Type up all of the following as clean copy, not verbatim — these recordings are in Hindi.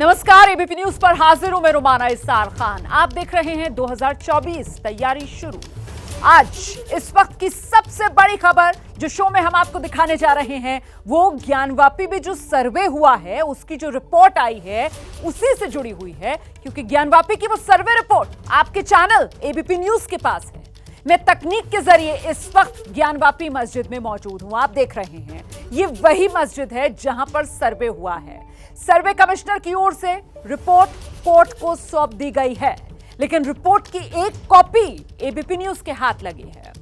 नमस्कार, एबीपी न्यूज पर हाजिर हूं मैं रुमाना इस्सार खान। आप देख रहे हैं 2024 तैयारी शुरू। आज इस वक्त की सबसे बड़ी खबर जो शो में हम आपको दिखाने जा रहे हैं वो ज्ञानवापी में जो सर्वे हुआ है उसकी जो रिपोर्ट आई है उसी से जुड़ी हुई है, क्योंकि ज्ञानवापी की वो सर्वे रिपोर्ट आपके चैनल एबीपी न्यूज के पास है। मैं तकनीक के जरिए इस वक्त ज्ञानवापी मस्जिद में मौजूद हूं। आप देख रहे हैं ये वही मस्जिद है जहां पर सर्वे हुआ है। सर्वे कमिश्नर की ओर से रिपोर्ट कोर्ट को सौंप दी गई है, लेकिन रिपोर्ट की एक कॉपी एबीपी न्यूज के हाथ लगी है।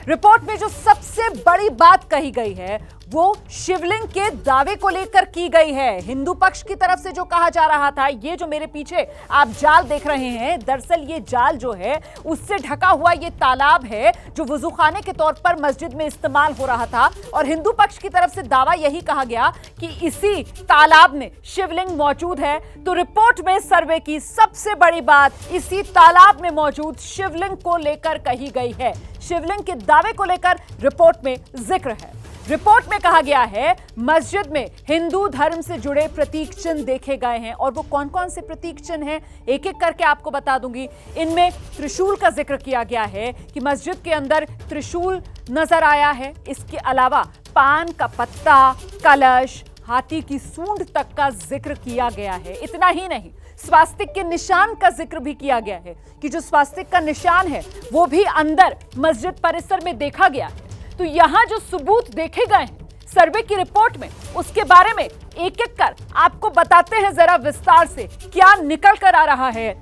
रिपोर्ट में जो सबसे बड़ी बात कही गई है वो शिवलिंग के दावे को लेकर की गई है। हिंदू पक्ष की तरफ से जो कहा जा रहा था, ये जो मेरे पीछे आप जाल देख रहे हैं, दरअसल ये जाल जो है उससे ढका हुआ ये तालाब है जो वुजूखाने के तौर पर मस्जिद में इस्तेमाल हो रहा था। और हिंदू पक्ष की तरफ से दावा यही कहा गया कि इसी तालाब में शिवलिंग मौजूद है। तो रिपोर्ट में सर्वे की सबसे बड़ी बात इसी तालाब में मौजूद शिवलिंग को लेकर कही गई है। शिवलिंग के दावे को लेकर रिपोर्ट में जिक्र है। रिपोर्ट में कहा गया है मस्जिद में हिंदू धर्म से जुड़े प्रतीक चिन्ह देखे गए हैं। और वो कौन कौन से प्रतीक चिन्ह हैं एक एक करके आपको बता दूंगी। इनमें त्रिशूल का जिक्र किया गया है कि मस्जिद के अंदर त्रिशूल नजर आया है। इसके अलावा पान का पत्ता, कलश, हाथी की सूंड तक का जिक्र किया गया है। इतना ही नहीं, स्वास्तिक के निशान का जिक्र भी किया गया है कि जो स्वास्तिक का निशान है वो भी अंदर मस्जिद परिसर में देखा गया है। तो यहां जो सबूत देखे गए हैं सर्वे की रिपोर्ट में, उसके बारे में एक एक कर आपको बताते हैं जरा विस्तार से क्या निकल कर आ रहा है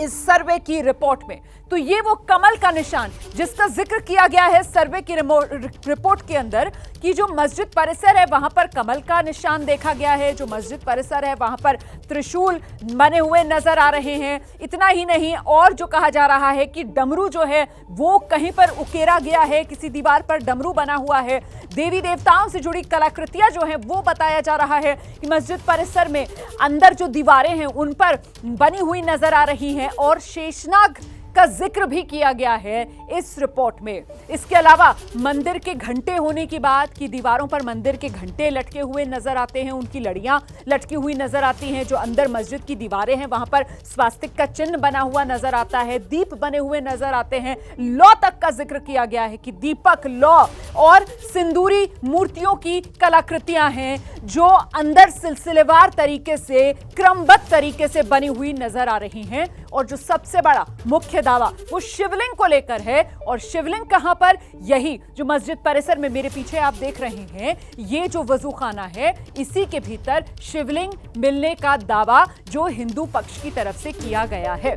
इस सर्वे की रिपोर्ट में। तो ये वो कमल का निशान जिसका जिक्र किया गया है सर्वे की रिपोर्ट के अंदर कि जो मस्जिद परिसर है वहां पर कमल का निशान देखा गया है। जो मस्जिद परिसर है वहां पर त्रिशूल बने हुए नजर आ रहे हैं। इतना ही नहीं, और जो कहा जा रहा है कि डमरू जो है वो कहीं पर उकेरा गया है, किसी दीवार पर डमरू बना हुआ है। देवी देवताओं से जुड़ी कलाकृतियां जो है वो बताया जा रहा है कि मस्जिद परिसर में अंदर जो दीवारें हैं उन पर बनी हुई नजर आ रही हैं। और शेषनाग का जिक्र भी किया गया है इस रिपोर्ट में। इसके अलावा मंदिर के घंटे होने की बात कि दीवारों पर मंदिर के घंटे लटके हुए नजर आते हैं, उनकी लड़ियां लटकी हुई नजर आती हैं। जो अंदर मस्जिद की दीवारें हैं वहां पर स्वास्तिक का चिन्ह बना हुआ नजर आता है, दीप बने हुए नजर आते हैं। लौ तक का जिक्र किया गया है कि दीपक, लौ और सिंदूरी मूर्तियों की कलाकृतियां हैं जो अंदर सिलसिलेवार तरीके से, क्रमबद्ध तरीके से बनी हुई नजर आ रही हैं। और जो सबसे बड़ा मुख्य दावा वो शिवलिंग को लेकर है। और शिवलिंग कहां पर? यही जो मस्जिद परिसर में मेरे पीछे आप देख रहे हैं, ये जो वजूखाना है इसी के भीतर शिवलिंग मिलने का दावा जो हिंदू पक्ष की तरफ से किया गया है।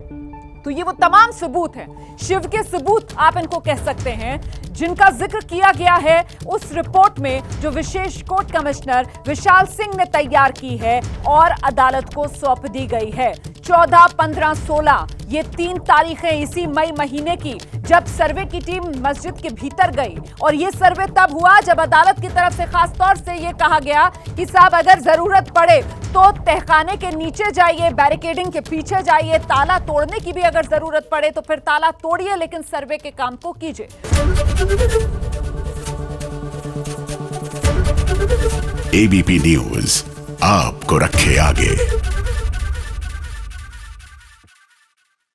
तो ये वो तमाम सबूत हैं, शिव के सबूत आप इनको कह सकते हैं, जिनका जिक्र किया गया है उस रिपोर्ट में जो विशेष कोर्ट कमिश्नर विशाल सिंह ने तैयार की है और अदालत को सौंप दी गई है। 14, 15, 16 ये 3 तारीखें इसी मई महीने की जब सर्वे की टीम मस्जिद के भीतर गई। और ये सर्वे तब हुआ जब अदालत की तरफ से खास तौर से ये कहा गया कि साहब अगर जरूरत पड़े तो तहखाने के नीचे जाइए, बैरिकेडिंग के पीछे जाइए, ताला तोड़ने की भी अगर जरूरत पड़े तो फिर ताला तोड़िए, लेकिन सर्वे के काम को कीजिए। एबीपी न्यूज आपको रखे आगे।